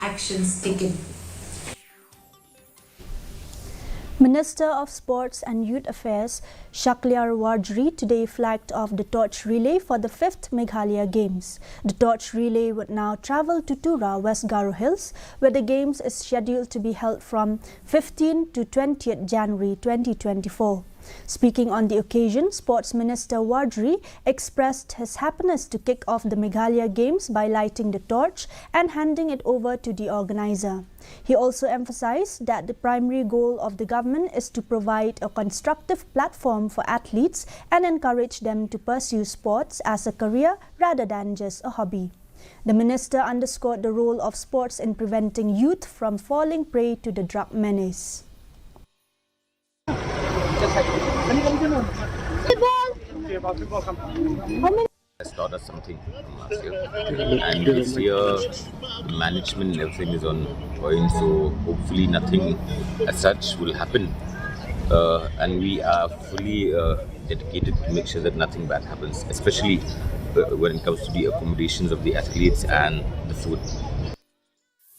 actions taken. Minister of Sports and Youth Affairs Shaklyar Wardri today flagged off the torch relay for the 5th Meghalaya Games. The torch relay would now travel to Tura, West Garo Hills, where the Games is scheduled to be held from 15 to 20th January 2024. Speaking on the occasion, Sports Minister Wardri expressed his happiness to kick off the Meghalaya Games by lighting the torch and handing it over to the organizer. He also emphasized that the primary goal of the government is to provide a constructive platform for athletes and encourage them to pursue sports as a career rather than just a hobby. The minister underscored the role of sports in preventing youth from falling prey to the drug menace. Has taught us something from last year, and this year management and everything is on point, so hopefully nothing as such will happen, and we are fully dedicated to make sure that nothing bad happens, especially when it comes to the accommodations of the athletes and the food.